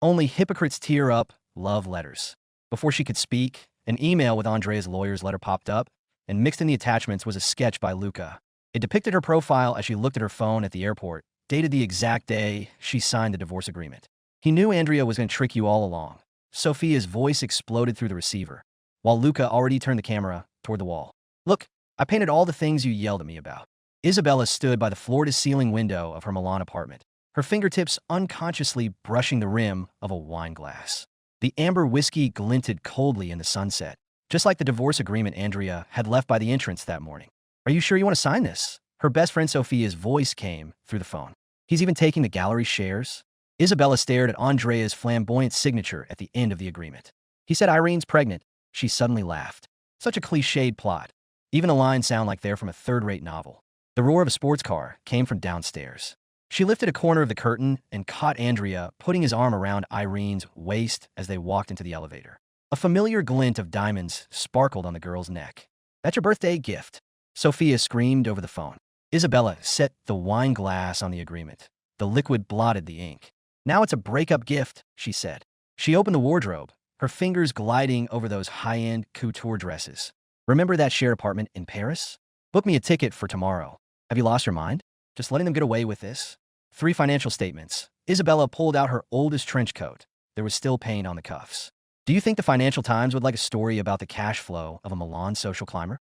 Only hypocrites tear up love letters. Before she could speak, an email with Andrea's lawyer's letter popped up, and mixed in the attachments was a sketch by Luca. It depicted her profile as she looked at her phone at the airport, dated the exact day she signed the divorce agreement. He knew Andrea was going to trick you all along. Sophia's voice exploded through the receiver, while Luca already turned the camera toward the wall. Look, I painted all the things you yelled at me about. Isabella stood by the floor-to-ceiling window of her Milan apartment, her fingertips unconsciously brushing the rim of a wine glass. The amber whiskey glinted coldly in the sunset, just like the divorce agreement Andrea had left by the entrance that morning. Are you sure you want to sign this? Her best friend Sophia's voice came through the phone. He's even taking the gallery shares? Isabella stared at Andrea's flamboyant signature at the end of the agreement. He said Irene's pregnant. She suddenly laughed. Such a cliched plot. Even the lines sound like they're from a third-rate novel. The roar of a sports car came from downstairs. She lifted a corner of the curtain and caught Andrea putting his arm around Irene's waist as they walked into the elevator. A familiar glint of diamonds sparkled on the girl's neck. That's your birthday gift, Sophia screamed over the phone. Isabella set the wine glass on the agreement. The liquid blotted the ink. Now it's a breakup gift, she said. She opened the wardrobe, her fingers gliding over those high-end couture dresses. Remember that shared apartment in Paris? Book me a ticket for tomorrow. Have you lost your mind? Just letting them get away with this? 3 financial statements. Isabella pulled out her oldest trench coat. There was still paint on the cuffs. Do you think the Financial Times would like a story about the cash flow of a Milan social climber?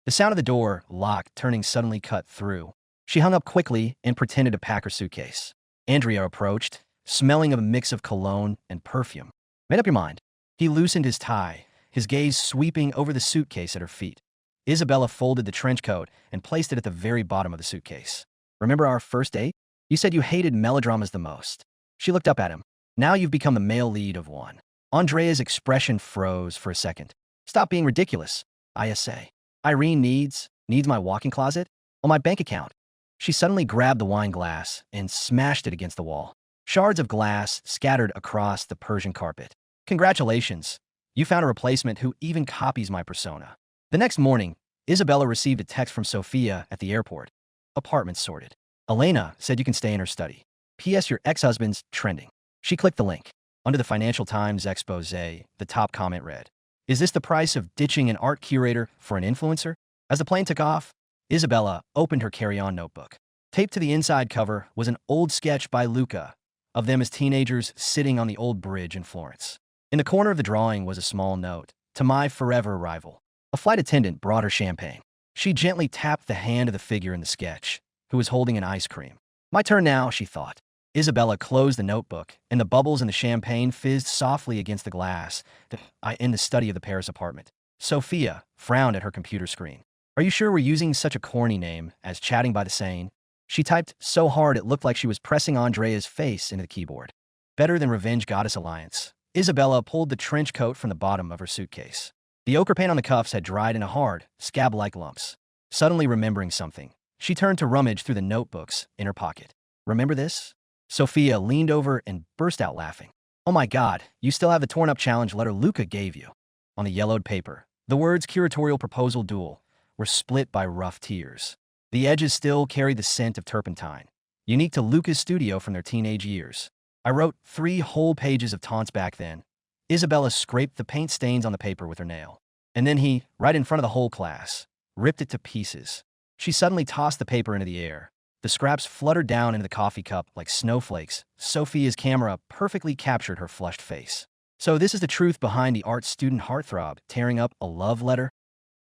The sound of the door, locked, turning suddenly cut through. She hung up quickly and pretended to pack her suitcase. Andrea approached, smelling of a mix of cologne and perfume. Made up your mind. He loosened his tie, his gaze sweeping over the suitcase at her feet. Isabella folded the trench coat and placed it at the very bottom of the suitcase. Remember our first date? You said you hated melodramas the most. She looked up at him. Now you've become the male lead of one. Andrea's expression froze for a second. Stop being ridiculous, I.S.A. Irene needs my walk-in closet? On my bank account. She suddenly grabbed the wine glass and smashed it against the wall. Shards of glass scattered across the Persian carpet. Congratulations. You found a replacement who even copies my persona. The next morning, Isabella received a text from Sophia at the airport. Apartment sorted. Elena said you can stay in her study. P.S. Your ex-husband's trending. She clicked the link. Under the Financial Times expose, the top comment read, "Is this the price of ditching an art curator for an influencer?" As the plane took off, Isabella opened her carry-on notebook. Taped to the inside cover was an old sketch by Luca of them as teenagers sitting on the old bridge in Florence. In the corner of the drawing was a small note, "To my forever rival." A flight attendant brought her champagne. She gently tapped the hand of the figure in the sketch, who was holding an ice cream. My turn now, she thought. Isabella closed the notebook, and the bubbles in the champagne fizzed softly against the glass in the study of the Paris apartment. Sophia frowned at her computer screen. Are you sure we're using such a corny name as Chatting by the Seine? She typed so hard it looked like she was pressing Andrea's face into the keyboard. Better than Revenge Goddess Alliance. Isabella pulled the trench coat from the bottom of her suitcase. The ochre paint on the cuffs had dried into hard, scab-like lumps. Suddenly remembering something, she turned to rummage through the notebooks in her pocket. Remember this? Sophia leaned over and burst out laughing. Oh my God, you still have the torn-up challenge letter Luca gave you. On the yellowed paper, the words curatorial proposal duel were split by rough tears. The edges still carried the scent of turpentine, unique to Luca's studio from their teenage years. I wrote 3 whole pages of taunts back then. Isabella scraped the paint stains on the paper with her nail. And then he, right in front of the whole class, ripped it to pieces. She suddenly tossed the paper into the air. The scraps fluttered down into the coffee cup like snowflakes. Sophia's camera perfectly captured her flushed face. So this is the truth behind the art student heartthrob tearing up a love letter?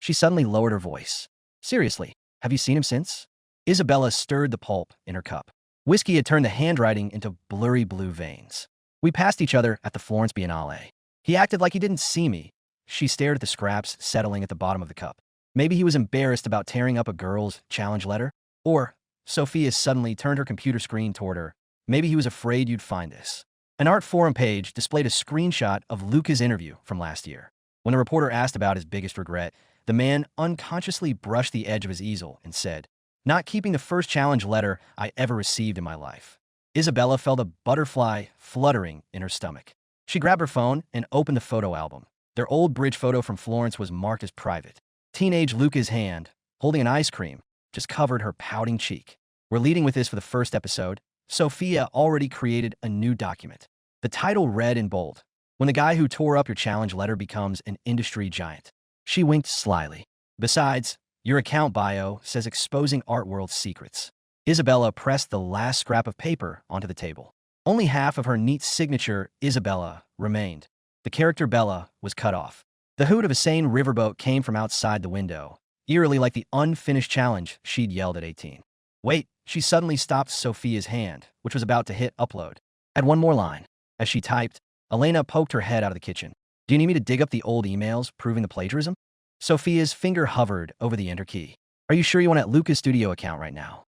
She suddenly lowered her voice. Seriously, have you seen him since? Isabella stirred the pulp in her cup. Whiskey had turned the handwriting into blurry blue veins. We passed each other at the Florence Biennale. He acted like he didn't see me. She stared at the scraps settling at the bottom of the cup. Maybe he was embarrassed about tearing up a girl's challenge letter. Or, Sophia suddenly turned her computer screen toward her. Maybe he was afraid you'd find this. An art forum page displayed a screenshot of Luca's interview from last year. When the reporter asked about his biggest regret, the man unconsciously brushed the edge of his easel and said, "Not keeping the first challenge letter I ever received in my life." Isabella felt a butterfly fluttering in her stomach. She grabbed her phone and opened the photo album. Their old bridge photo from Florence was marked as private. Teenage Luca's hand, holding an ice cream, just covered her pouting cheek. We're leading with this for the first episode. Sophia already created a new document. The title read in bold, "When the guy who tore up your challenge letter becomes an industry giant." She winked slyly. "Besides, your account bio says exposing art world secrets." Isabella pressed the last scrap of paper onto the table. Only half of her neat signature, Isabella, remained. The character Bella was cut off. The hoot of a sane riverboat came from outside the window, eerily like the unfinished challenge she'd yelled at 18. "Wait," she suddenly stopped Sophia's hand, which was about to hit upload. "Add one more line." As she typed, Elena poked her head out of the kitchen. "Do you need me to dig up the old emails proving the plagiarism?" Sophia's finger hovered over the enter key. "Are you sure you want at Luca's studio account right now?"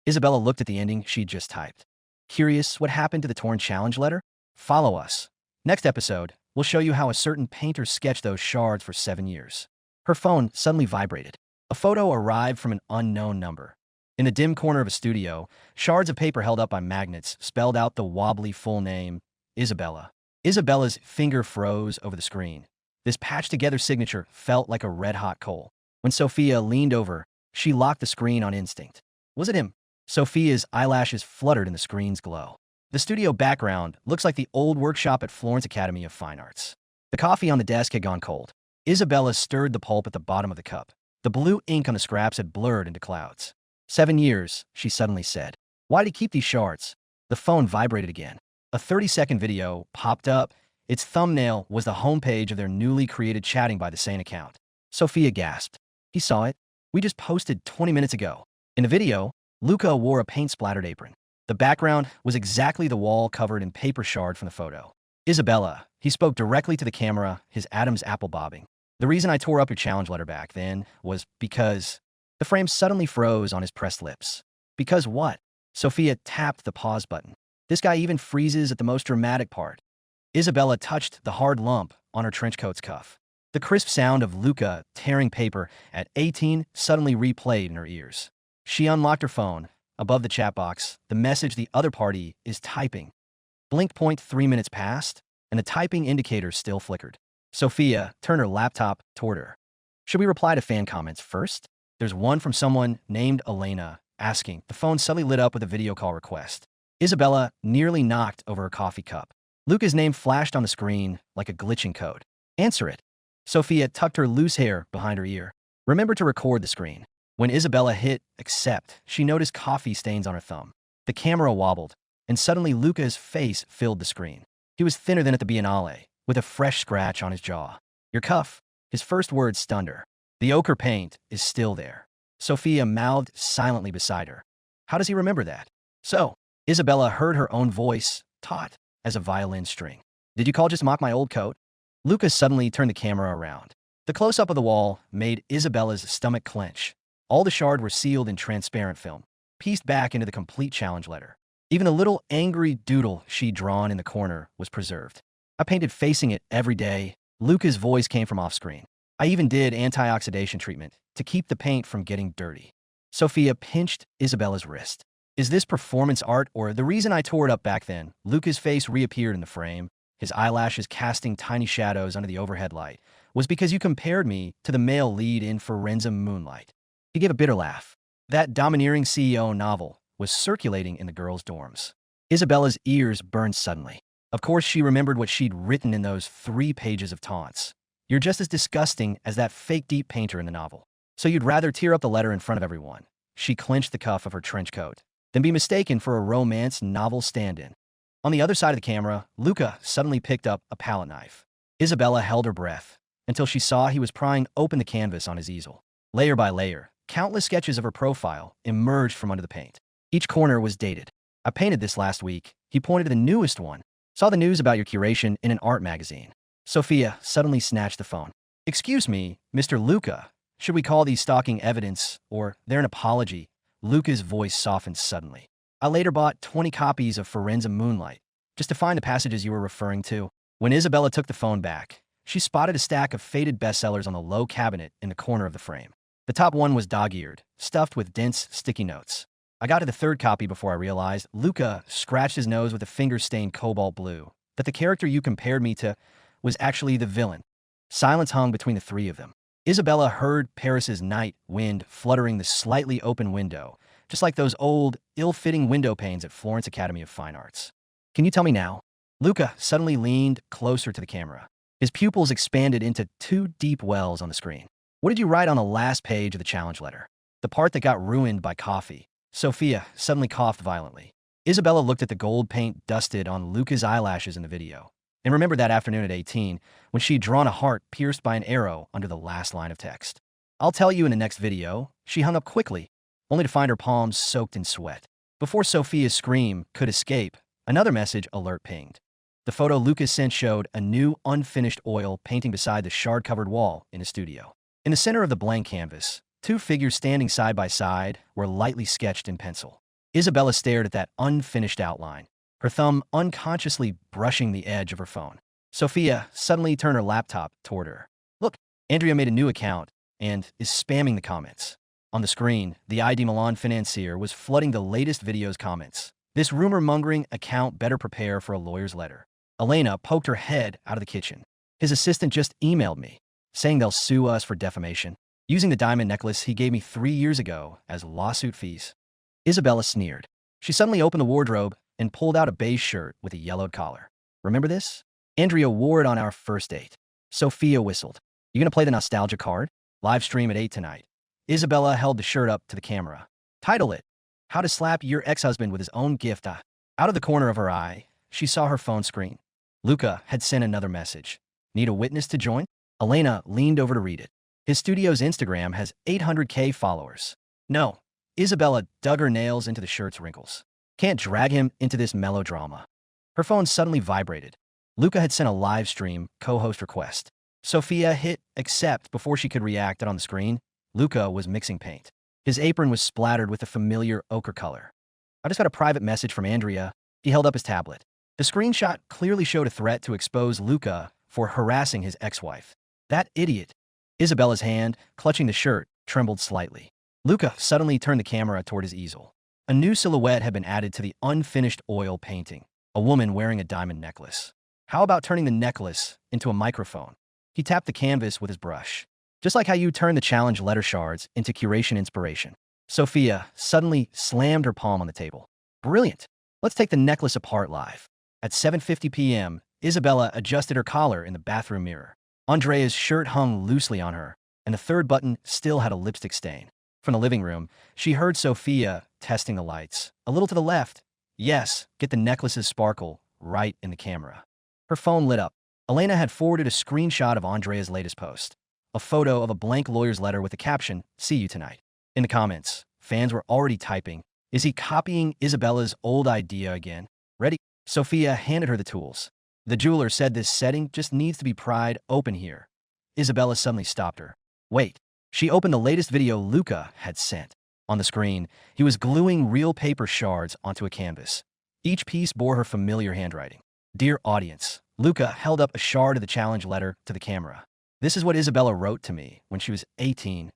Isabella looked at the ending she'd just typed. Curious what happened to the torn challenge letter? Follow us. Next episode, we'll show you how a certain painter sketched those shards for 7 years. Her phone suddenly vibrated. A photo arrived from an unknown number. In the dim corner of a studio, shards of paper held up by magnets spelled out the wobbly full name, Isabella. Isabella's finger froze over the screen. This patched-together signature felt like a red-hot coal. When Sophia leaned over, she locked the screen on instinct. Was it him? Sophia's eyelashes fluttered in the screen's glow. The studio background looks like the old workshop at Florence Academy of Fine Arts. The coffee on the desk had gone cold. Isabella stirred the pulp at the bottom of the cup. The blue ink on the scraps had blurred into clouds. 7 years, she suddenly said. Why'd he keep these shards? The phone vibrated again. A 30-second video popped up. Its thumbnail was the homepage of their newly created Chatting by the Sane account. Sophia gasped. He saw it. We just posted 20 minutes ago. In the video, Luca wore a paint-splattered apron. The background was exactly the wall covered in paper shard from the photo. Isabella, he spoke directly to the camera, his Adam's apple bobbing. The reason I tore up your challenge letter back then was because... The frame suddenly froze on his pressed lips. Because what? Sophia tapped the pause button. This guy even freezes at the most dramatic part. Isabella touched the hard lump on her trench coat's cuff. The crisp sound of Luca tearing paper at 18 suddenly replayed in her ears. She unlocked her phone. Above the chat box, the message the other party is typing. Blink point 3 minutes passed, and the typing indicator still flickered. Sophia turned her laptop toward her. Should we reply to fan comments first? There's one from someone named Elena asking. The phone suddenly lit up with a video call request. Isabella nearly knocked over her coffee cup. Luca's name flashed on the screen like a glitching code. Answer it. Sophia tucked her loose hair behind her ear. Remember to record the screen. When Isabella hit accept, she noticed coffee stains on her thumb. The camera wobbled, and suddenly Luca's face filled the screen. He was thinner than at the Biennale, with a fresh scratch on his jaw. Your cuff. His first words stunned her. The ochre paint is still there. Sophia mouthed silently beside her. How does he remember that? So, Isabella heard her own voice, taut as a violin string. Did you call just mock my old coat? Luca suddenly turned the camera around. The close-up of the wall made Isabella's stomach clench. All the shards were sealed in transparent film, pieced back into the complete challenge letter. Even the little angry doodle she'd drawn in the corner was preserved. I painted facing it every day. Luca's voice came from off-screen. I even did anti-oxidation treatment to keep the paint from getting dirty. Sophia pinched Isabella's wrist. Is this performance art or the reason I tore it up back then? Luca's face reappeared in the frame, his eyelashes casting tiny shadows under the overhead light. Was because you compared me to the male lead in Forenza Moonlight. He gave a bitter laugh. That domineering CEO novel was circulating in the girls' dorms. Isabella's ears burned suddenly. Of course, she remembered what she'd written in those 3 pages of taunts. You're just as disgusting as that fake deep painter in the novel. So you'd rather tear up the letter in front of everyone. She clenched the cuff of her trench coat, than be mistaken for a romance novel stand-in. On the other side of the camera, Luca suddenly picked up a palette knife. Isabella held her breath until she saw he was prying open the canvas on his easel. Layer by layer, countless sketches of her profile emerged from under the paint. Each corner was dated. I painted this last week. He pointed to the newest one. Saw the news about your curation in an art magazine. Sophia suddenly snatched the phone. Excuse me, Mr. Luca. Should we call these stalking evidence, or they're an apology? Luca's voice softened suddenly. I later bought 20 copies of Forenza Moonlight, just to find the passages you were referring to. When Isabella took the phone back, she spotted a stack of faded bestsellers on the low cabinet in the corner of the frame. The top one was dog-eared, stuffed with dense, sticky notes. I got to the 3rd copy before I realized Luca scratched his nose with a finger-stained cobalt blue, that the character you compared me to was actually the villain. Silence hung between the 3 of them. Isabella heard Paris's night wind fluttering the slightly open window, just like those old, ill-fitting window panes at Florence Academy of Fine Arts. Can you tell me now? Luca suddenly leaned closer to the camera. His pupils expanded into two deep wells on the screen. What did you write on the last page of the challenge letter? The part that got ruined by coffee. Sophia suddenly coughed violently. Isabella looked at the gold paint dusted on Luca's eyelashes in the video, and remembered that afternoon at 18 when she'd drawn a heart pierced by an arrow under the last line of text. I'll tell you in the next video. She hung up quickly, only to find her palms soaked in sweat. Before Sophia's scream could escape, another message alert pinged. The photo Luca sent showed a new unfinished oil painting beside the shard-covered wall in his studio. In the center of the blank canvas, two figures standing side by side were lightly sketched in pencil. Isabella stared at that unfinished outline, her thumb unconsciously brushing the edge of her phone. Sophia suddenly turned her laptop toward her. Look, Andrea made a new account and is spamming the comments. On the screen, the ID Milan financier was flooding the latest video's comments. This rumor-mongering account better prepare for a lawyer's letter. Elena poked her head out of the kitchen. His assistant just emailed me, saying they'll sue us for defamation, using the diamond necklace he gave me 3 years ago as lawsuit fees. Isabella sneered. She suddenly opened the wardrobe and pulled out a beige shirt with a yellowed collar. Remember this? Andrea wore it on our first date. Sophia whistled. You gonna play the nostalgia card? Live stream at 8 tonight. Isabella held the shirt up to the camera. Title it, How to Slap Your Ex-Husband with His Own Gift. Out of the corner of her eye, she saw her phone screen. Luca had sent another message. Need a witness to join? Elena leaned over to read it. His studio's Instagram has 800K followers. No. Isabella dug her nails into the shirt's wrinkles. Can't drag him into this melodrama. Her phone suddenly vibrated. Luca had sent a live stream co-host request. Sophia hit accept before she could react, and on the screen, Luca was mixing paint. His apron was splattered with a familiar ochre color. I just got a private message from Andrea. He held up his tablet. The screenshot clearly showed a threat to expose Luca for harassing his ex-wife. That idiot. Isabella's hand, clutching the shirt, trembled slightly. Luca suddenly turned the camera toward his easel. A new silhouette had been added to the unfinished oil painting, a woman wearing a diamond necklace. How about turning the necklace into a microphone? He tapped the canvas with his brush. Just like how you turn the challenge letter shards into curation inspiration. Sophia suddenly slammed her palm on the table. Brilliant. Let's take the necklace apart live. At 7:50 p.m., Isabella adjusted her collar in the bathroom mirror. Andrea's shirt hung loosely on her, and the third button still had a lipstick stain. From the living room, she heard Sophia testing the lights. A little to the left. Yes, get the necklace's sparkle right in the camera. Her phone lit up. Elena had forwarded a screenshot of Andrea's latest post. A photo of a blank lawyer's letter with the caption, "See you tonight." In the comments, fans were already typing, is he copying Isabella's old idea again? Ready? Sophia handed her the tools. The jeweler said this setting just needs to be pried open here. Isabella suddenly stopped her. Wait. She opened the latest video Luca had sent. On the screen, he was gluing real paper shards onto a canvas. Each piece bore her familiar handwriting. Dear audience, Luca held up a shard of the challenge letter to the camera. This is what Isabella wrote to me when she was 18.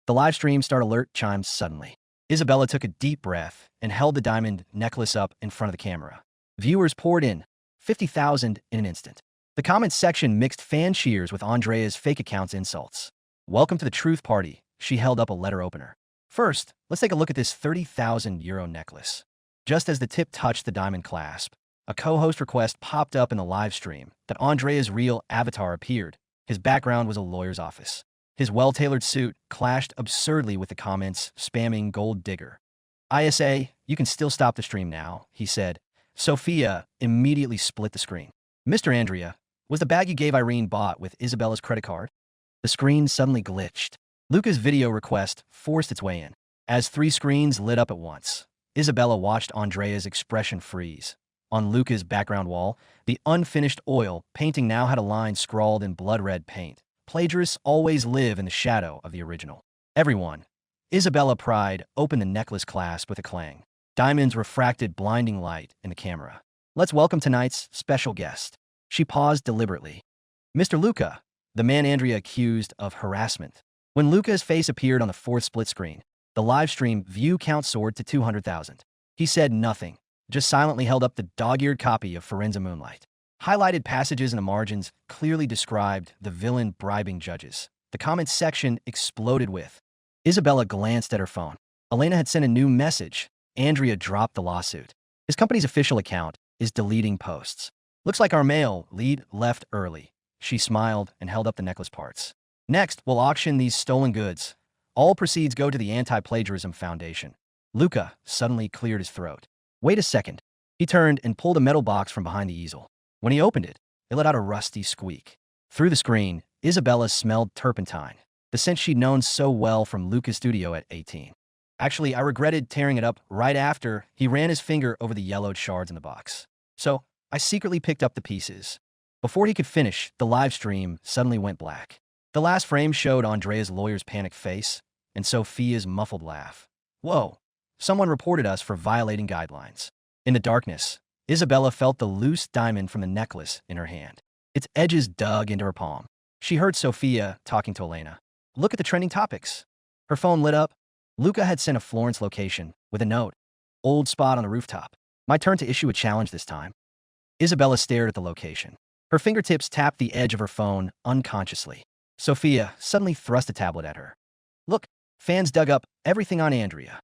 The live stream start alert chimed suddenly. Isabella took a deep breath and held the diamond necklace up in front of the camera. Viewers poured in, 50,000 in an instant. The comments section mixed fan cheers with Andrea's fake account's insults. Welcome to the truth party. She held up a letter opener. First, let's take a look at this €30,000 necklace. Just as the tip touched the diamond clasp, a co-host request popped up in the live stream that Andrea's real avatar appeared. His background was a lawyer's office. His well-tailored suit clashed absurdly with the comments spamming gold digger. ISA, you can still stop the stream now, he said. Sophia immediately split the screen. Mr. Andrea, was the bag you gave Irene bought with Isabella's credit card? The screen suddenly glitched. Luca's video request forced its way in. As 3 screens lit up at once, Isabella watched Andrea's expression freeze. On Luca's background wall, the unfinished oil painting now had a line scrawled in blood-red paint. Plagiarists always live in the shadow of the original. Everyone. Isabella pried open the necklace clasp with a clang. Diamonds refracted blinding light in the camera. Let's welcome tonight's special guest. She paused deliberately. Mr. Luca, the man Andrea accused of harassment. When Luca's face appeared on the 4th split screen, the live stream view count soared to 200,000. He said nothing, just silently held up the dog-eared copy of Forenza Moonlight. Highlighted passages in the margins clearly described the villain bribing judges. The comments section exploded with. Isabella glanced at her phone. Elena had sent a new message. Andrea dropped the lawsuit. His company's official account is deleting posts. Looks like our mail lead left early. She smiled and held up the necklace parts. Next, we'll auction these stolen goods. All proceeds go to the Anti-Plagiarism Foundation. Luca suddenly cleared his throat. Wait a second. He turned and pulled a metal box from behind the easel. When he opened it, it let out a rusty squeak. Through the screen, Isabella smelled turpentine, the scent she'd known so well from Luca's studio at 18. Actually, I regretted tearing it up right after he ran his finger over the yellowed shards in the box. So, I secretly picked up the pieces. Before he could finish, the live stream suddenly went black. The last frame showed Andrea's lawyer's panicked face and Sophia's muffled laugh. Whoa, someone reported us for violating guidelines. In the darkness, Isabella felt the loose diamond from the necklace in her hand. Its edges dug into her palm. She heard Sophia talking to Elena. Look at the trending topics. Her phone lit up. Luca had sent a Florence location with a note. Old spot on the rooftop. My turn to issue a challenge this time. Isabella stared at the location. Her fingertips tapped the edge of her phone unconsciously. Sophia suddenly thrust a tablet at her. Look, fans dug up everything on Andrea.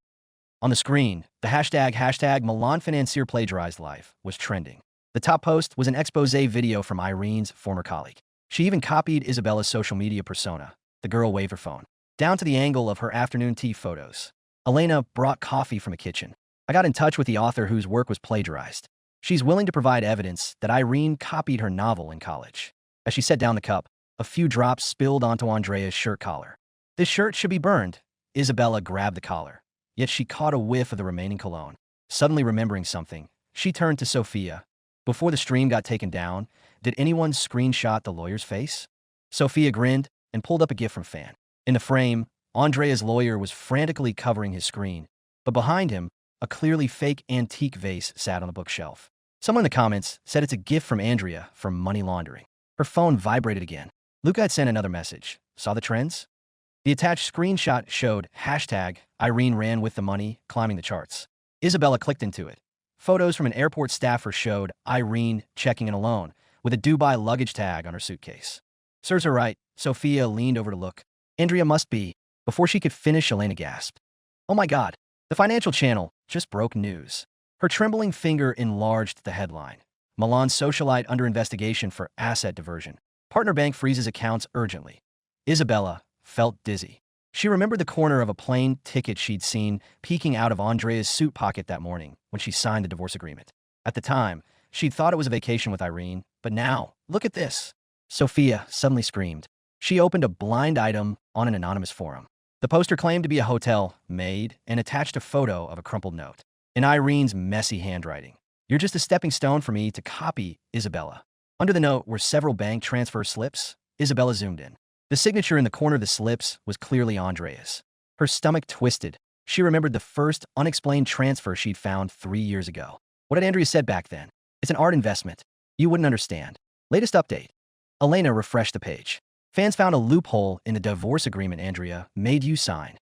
On the screen, the hashtag Milan Financier Plagiarized Life was trending. The top post was an expose video from Irene's former colleague. She even copied Isabella's social media persona. The girl waved her phone down to the angle of her afternoon tea photos. Elena brought coffee from a kitchen. I got in touch with the author whose work was plagiarized. She's willing to provide evidence that Irene copied her novel in college. As she set down the cup, a few drops spilled onto Andrea's shirt collar. This shirt should be burned. Isabella grabbed the collar, yet she caught a whiff of the remaining cologne. Suddenly remembering something, she turned to Sophia. Before the stream got taken down, did anyone screenshot the lawyer's face? Sophia grinned and pulled up a gift from Fan. In the frame, Andrea's lawyer was frantically covering his screen, but behind him, a clearly fake antique vase sat on the bookshelf. Someone in the comments said it's a gift from Andrea for money laundering. Her phone vibrated again. Luca had sent another message. Saw the trends? The attached screenshot showed hashtag Irene ran with the money, climbing the charts. Isabella clicked into it. Photos from an airport staffer showed Irene checking in alone, with a Dubai luggage tag on her suitcase. Serves her right. Sophia leaned over to look. Andrea must be. Before she could finish, Elena gasped. Oh my God. The Financial Channel just broke news. Her trembling finger enlarged the headline. Milan socialite under investigation for asset diversion. Partner bank freezes accounts urgently. Isabella felt dizzy. She remembered the corner of a plane ticket she'd seen peeking out of Andrea's suit pocket that morning when she signed the divorce agreement. At the time, she'd thought it was a vacation with Irene, but now, look at this. Sophia suddenly screamed. She opened a blind item on an anonymous forum. The poster claimed to be a hotel maid and attached a photo of a crumpled note. In Irene's messy handwriting. You're just a stepping stone for me to copy Isabella. Under the note were several bank transfer slips. Isabella zoomed in. The signature in the corner of the slips was clearly Andrea's. Her stomach twisted. She remembered the first unexplained transfer she'd found 3 years ago. What had Andrea said back then? It's an art investment. You wouldn't understand. Latest update. Elena refreshed the page. Fans found a loophole in the divorce agreement Andrea made you sign.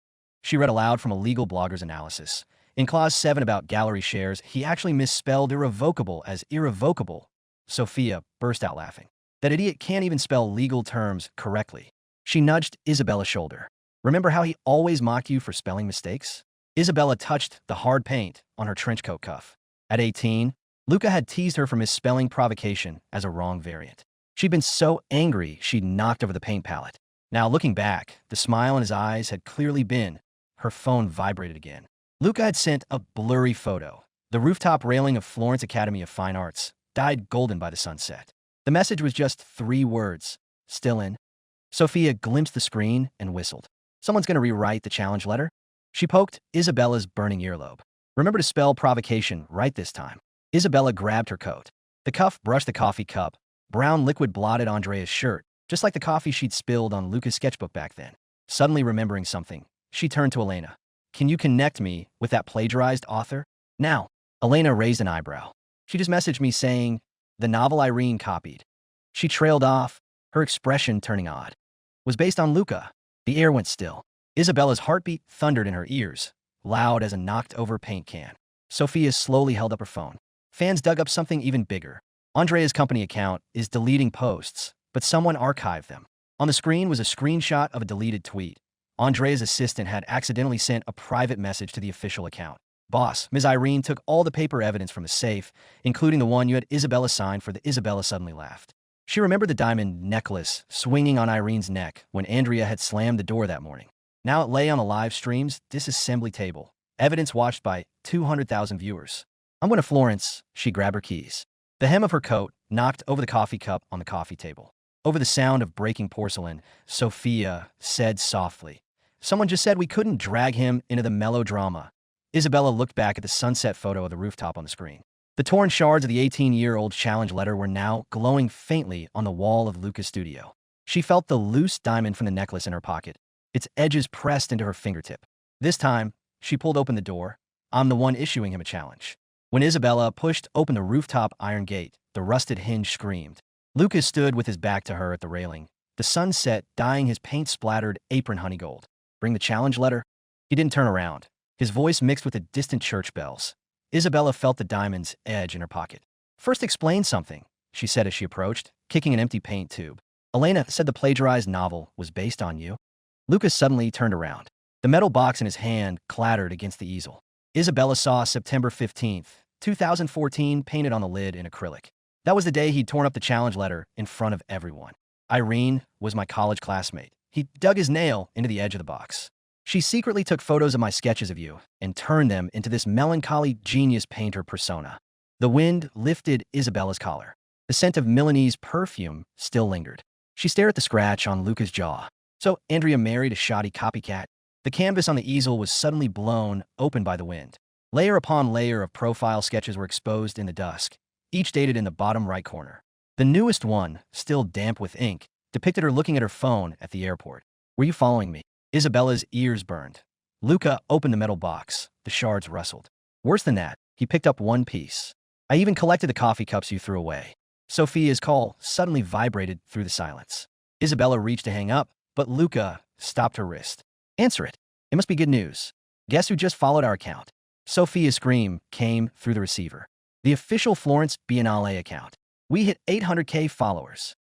She read aloud from a legal blogger's analysis. In Clause 7 about gallery shares, he actually misspelled irrevocable as irrevocable. Sophia burst out laughing. That idiot can't even spell legal terms correctly. She nudged Isabella's shoulder. Remember how he always mocked you for spelling mistakes? Isabella touched the hard paint on her trench coat cuff. At 18, Luca had teased her for misspelling provocation as a wrong variant. She'd been so angry she'd knocked over the paint palette. Now, looking back, the smile in his eyes had clearly been. Her phone vibrated again. Luca had sent a blurry photo. The rooftop railing of Florence Academy of Fine Arts, dyed golden by the sunset. The message was just 3 words. Still in. Sophia glimpsed the screen and whistled. Someone's going to rewrite the challenge letter? She poked Isabella's burning earlobe. Remember to spell provocation right this time. Isabella grabbed her coat. The cuff brushed the coffee cup. Brown liquid blotted Andrea's shirt, just like the coffee she'd spilled on Luca's sketchbook back then. Suddenly remembering something, she turned to Elena. Can you connect me with that plagiarized author? Now. Elena raised an eyebrow. She just messaged me saying, the novel Irene copied. She trailed off, her expression turning odd. Was based on Luca. The air went still. Isabella's heartbeat thundered in her ears, loud as a knocked-over paint can. Sophia slowly held up her phone. Fans dug up something even bigger. Andrea's company account is deleting posts, but someone archived them. On the screen was a screenshot of a deleted tweet. Andrea's assistant had accidentally sent a private message to the official account. Boss, Ms. Irene took all the paper evidence from the safe, including the one you had Isabella sign for. The Isabella suddenly laughed. She remembered the diamond necklace swinging on Irene's neck when Andrea had slammed the door that morning. Now it lay on a live stream's disassembly table, evidence watched by 200,000 viewers. I'm going to Florence. She grabbed her keys. The hem of her coat knocked over the coffee cup on the coffee table. Over the sound of breaking porcelain, Sophia said softly, "Someone just said we couldn't drag him into the melodrama." Isabella looked back at the sunset photo of the rooftop on the screen. The torn shards of the 18-year-old challenge letter were now glowing faintly on the wall of Luca's studio. She felt the loose diamond from the necklace in her pocket, its edges pressed into her fingertip. This time, she pulled open the door. I'm the one issuing him a challenge. When Isabella pushed open the rooftop iron gate, the rusted hinge screamed. Lucas stood with his back to her at the railing, the sunset dyeing his paint-splattered apron honeygold. Bring the challenge letter? He didn't turn around. His voice mixed with the distant church bells. Isabella felt the diamond's edge in her pocket. First explain something, she said as she approached, kicking an empty paint tube. Elena said the plagiarized novel was based on you. Lucas suddenly turned around. The metal box in his hand clattered against the easel. Isabella saw September 15th, 2014 painted on the lid in acrylic. That was the day he'd torn up the challenge letter in front of everyone. Irene was my college classmate. He dug his nail into the edge of the box. She secretly took photos of my sketches of you and turned them into this melancholy genius painter persona. The wind lifted Isabella's collar. The scent of Milanese perfume still lingered. She stared at the scratch on Luca's jaw. So Andrea married a shoddy copycat. The canvas on the easel was suddenly blown open by the wind. Layer upon layer of profile sketches were exposed in the dusk, each dated in the bottom right corner. The newest one, still damp with ink, depicted her looking at her phone at the airport. Were you following me? Isabella's ears burned. Luca opened the metal box. The shards rustled. Worse than that, he picked up one piece. I even collected the coffee cups you threw away. Sophia's call suddenly vibrated through the silence. Isabella reached to hang up, but Luca stopped her wrist. Answer it. It must be good news. Guess who just followed our account? Sophia's scream came through the receiver. The official Florence Biennale account. We hit 800K followers.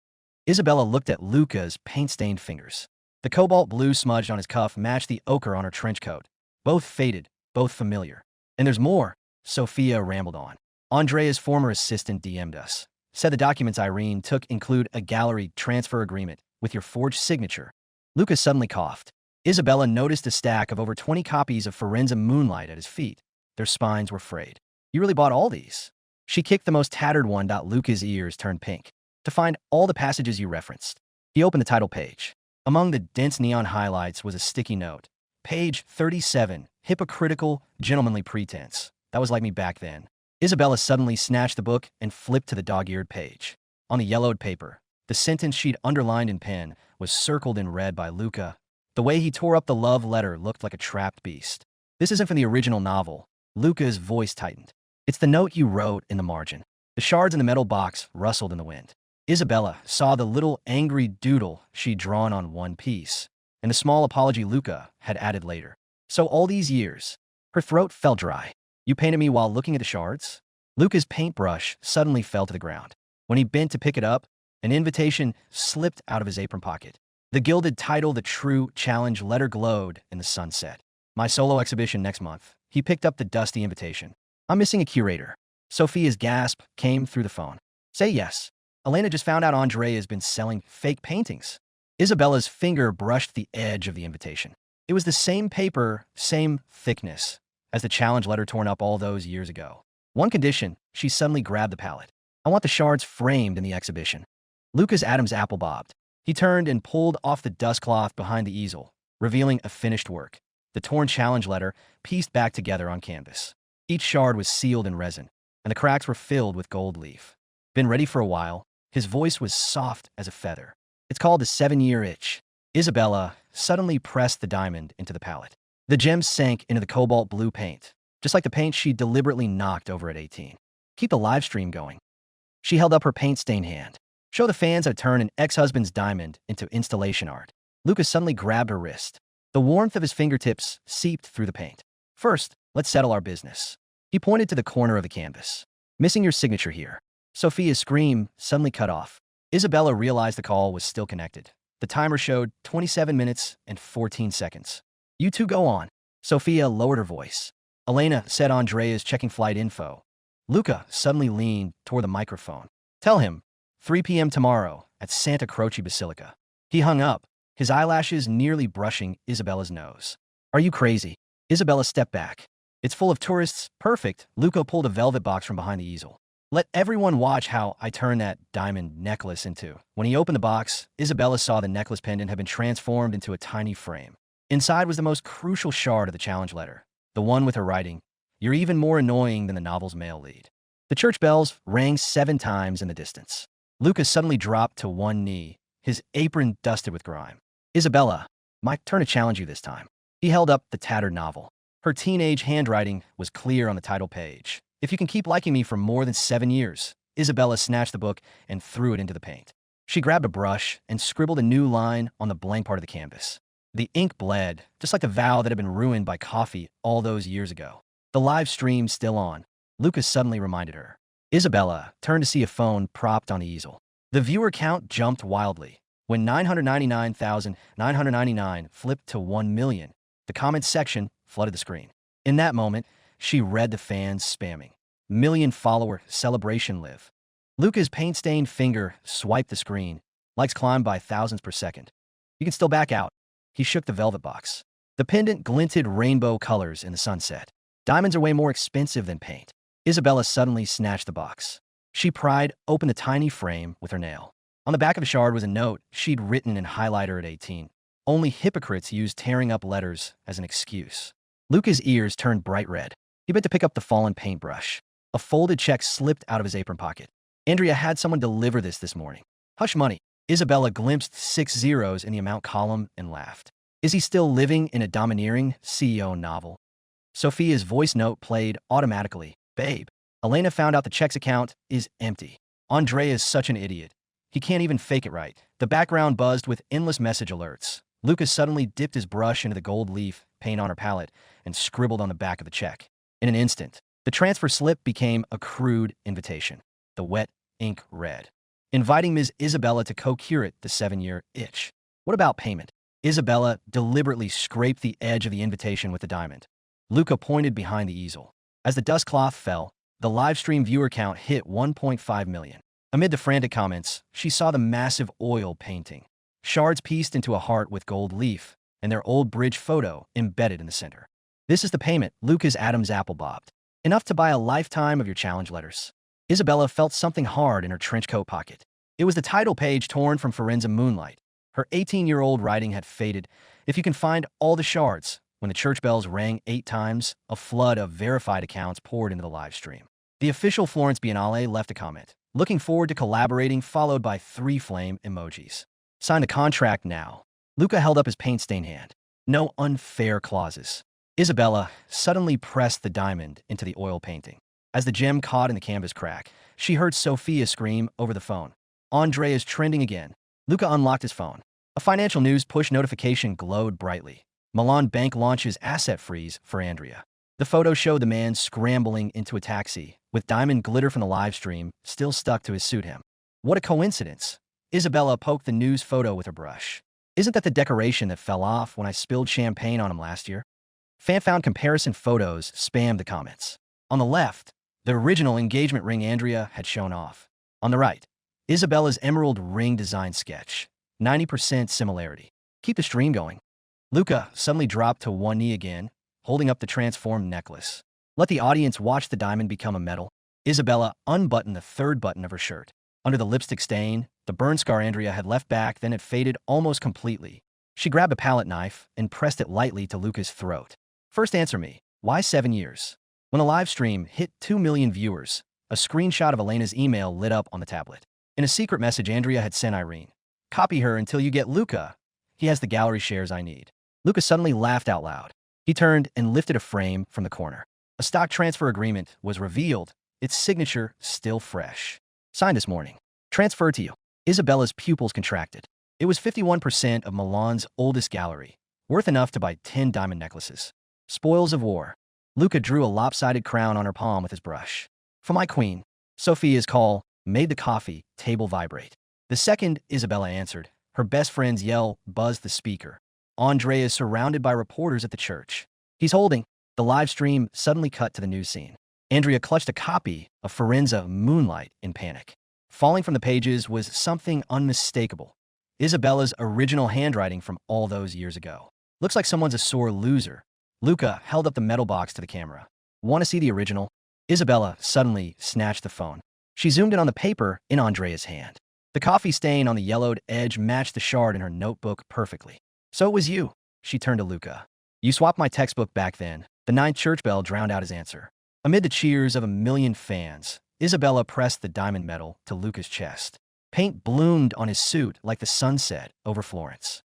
Isabella looked at Luca's paint-stained fingers. The cobalt blue smudged on his cuff matched the ochre on her trench coat. Both faded, both familiar. And there's more, Sophia rambled on. Andrea's former assistant DM'd us. Said the documents Irene took include a gallery transfer agreement with your forged signature. Luca suddenly coughed. Isabella noticed a stack of over 20 copies of Forenza Moonlight at his feet. Their spines were frayed. You really bought all these? She kicked the most tattered one. Luca's ears turned pink. To find all the passages you referenced. He opened the title page. Among the dense neon highlights was a sticky note. Page 37, hypocritical, gentlemanly pretense. That was like me back then. Isabella suddenly snatched the book and flipped to the dog-eared page. On the yellowed paper, the sentence she'd underlined in pen was circled in red by Luca. The way he tore up the love letter looked like a trapped beast. This isn't from the original novel. Luca's voice tightened. It's the note you wrote in the margin. The shards in the metal box rustled in the wind. Isabella saw the little angry doodle she'd drawn on one piece, and the small apology Luca had added later. So all these years, her throat felt dry. You painted me while looking at the shards? Luca's paintbrush suddenly fell to the ground. When he bent to pick it up, an invitation slipped out of his apron pocket. The gilded title, The True Challenge letter, glowed in the sunset. My solo exhibition next month. He picked up the dusty invitation. I'm missing a curator. Sophia's gasp came through the phone. Say yes. Elena just found out Andrea has been selling fake paintings. Isabella's finger brushed the edge of the invitation. It was the same paper, same thickness, as the challenge letter torn up all those years ago. One condition, she suddenly grabbed the palette. I want the shards framed in the exhibition. Luca's Adam's apple bobbed. He turned and pulled off the dust cloth behind the easel, revealing a finished work. The torn challenge letter pieced back together on canvas. Each shard was sealed in resin, and the cracks were filled with gold leaf. Been ready for a while. His voice was soft as a feather. It's called the 7-year itch. Isabella suddenly pressed the diamond into the palette. The gems sank into the cobalt blue paint, just like the paint she deliberately knocked over at 18. Keep the live stream going. She held up her paint-stained hand. Show the fans how to turn an ex-husband's diamond into installation art. Lucas suddenly grabbed her wrist. The warmth of his fingertips seeped through the paint. First, let's settle our business. He pointed to the corner of the canvas. Missing your signature here. Sophia's scream suddenly cut off. Isabella realized the call was still connected. The timer showed 27 minutes and 14 seconds. You two go on. Sophia lowered her voice. Elena, said Andreas, checking flight info. Luca suddenly leaned toward the microphone. Tell him, 3 p.m. tomorrow at Santa Croce Basilica. He hung up, his eyelashes nearly brushing Isabella's nose. Are you crazy? Isabella stepped back. It's full of tourists. Perfect. Luca pulled a velvet box from behind the easel. Let everyone watch how I turn that diamond necklace into. When he opened the box, Isabella saw the necklace pendant had been transformed into a tiny frame. Inside was the most crucial shard of the challenge letter, the one with her writing, "You're even more annoying than the novel's male lead." The church bells rang 7 times in the distance. Luca suddenly dropped to one knee, his apron dusted with grime. Isabella, my turn to challenge you this time. He held up the tattered novel. Her teenage handwriting was clear on the title page. If you can keep liking me for more than 7 years. Isabella snatched the book and threw it into the paint. She grabbed a brush and scribbled a new line on the blank part of the canvas. The ink bled, just like the vow that had been ruined by coffee all those years ago. The live stream still on. Lucas suddenly reminded her. Isabella turned to see a phone propped on the easel. The viewer count jumped wildly. When 999,999 flipped to 1 million, the comments section flooded the screen. In that moment, she read the fans spamming. Million follower celebration live. Luca's paint-stained finger swiped the screen. Likes climbed by thousands per second. You can still back out. He shook the velvet box. The pendant glinted rainbow colors in the sunset. Diamonds are way more expensive than paint. Isabella suddenly snatched the box. She pried open the tiny frame with her nail. On the back of the shard was a note she'd written in highlighter at 18. Only hypocrites use tearing up letters as an excuse. Luca's ears turned bright red. He bent to pick up the fallen paintbrush. A folded check slipped out of his apron pocket. Andrea had someone deliver this morning. Hush money. Isabella glimpsed 6 zeros in the amount column and laughed. Is he still living in a domineering CEO novel? Sophia's voice note played automatically. Babe. Elena found out the check's account is empty. Andre is such an idiot. He can't even fake it right. The background buzzed with endless message alerts. Lucas suddenly dipped his brush into the gold leaf paint on her palette and scribbled on the back of the check. In an instant, the transfer slip became a crude invitation. The wet ink read, inviting Ms. Isabella to co-curate the 7-year itch. What about payment? Isabella deliberately scraped the edge of the invitation with the diamond. Luca pointed behind the easel. As the dust cloth fell, the livestream viewer count hit 1.5 million. Amid the frantic comments, she saw the massive oil painting. Shards pieced into a heart with gold leaf, and their old bridge photo embedded in the center. This is the payment, Luca's Adam's apple bobbed. Enough to buy a lifetime of your challenge letters. Isabella felt something hard in her trench coat pocket. It was the title page torn from Forenza Moonlight. Her 18-year-old writing had faded. If you can find all the shards. When the church bells rang 8 times, a flood of verified accounts poured into the live stream. The official Florence Biennale left a comment. Looking forward to collaborating, followed by 3 flame emojis. Sign the contract now. Luca held up his paint-stained hand. No unfair clauses. Isabella suddenly pressed the diamond into the oil painting. As the gem caught in the canvas crack, she heard Sophia scream over the phone. Andre is trending again. Luca unlocked his phone. A financial news push notification glowed brightly. Milan Bank launches asset freeze for Andrea. The photo showed the man scrambling into a taxi, with diamond glitter from the live stream still stuck to his suit hem. What a coincidence. Isabella poked the news photo with her brush. Isn't that the decoration that fell off when I spilled champagne on him last year? Fan-found comparison photos spammed the comments. On the left, the original engagement ring Andrea had shown off. On the right, Isabella's emerald ring design sketch. 90% similarity. Keep the stream going. Luca suddenly dropped to one knee again, holding up the transformed necklace. Let the audience watch the diamond become a medal. Isabella unbuttoned the 3rd button of her shirt. Under the lipstick stain, the burn scar Andrea had left back then had faded almost completely. She grabbed a palette knife and pressed it lightly to Luca's throat. First answer me, why 7 years? When the live stream hit 2 million viewers, a screenshot of Elena's email lit up on the tablet. In a secret message Andrea had sent Irene. Copy her until you get Luca. He has the gallery shares I need. Luca suddenly laughed out loud. He turned and lifted a frame from the corner. A stock transfer agreement was revealed, its signature still fresh. Signed this morning. Transferred to you. Isabella's pupils contracted. It was 51% of Milan's oldest gallery, worth enough to buy 10 diamond necklaces. Spoils of war. Luca drew a lopsided crown on her palm with his brush. For my queen. Sophia's call made the coffee table vibrate. The second Isabella answered, her best friend's yell buzzed the speaker. Andre is surrounded by reporters at the church. He's holding. The live stream suddenly cut to the news scene. Andrea clutched a copy of Forenza Moonlight in panic. Falling from the pages was something unmistakable. Isabella's original handwriting from all those years ago. Looks like someone's a sore loser. Luca held up the metal box to the camera. Want to see the original? Isabella suddenly snatched the phone. She zoomed in on the paper in Andrea's hand. The coffee stain on the yellowed edge matched the shard in her notebook perfectly. So it was you. She turned to Luca. You swapped my textbook back then. The ninth church bell drowned out his answer. Amid the cheers of a million fans, Isabella pressed the diamond medal to Luca's chest. Paint bloomed on his suit like the sunset over Florence.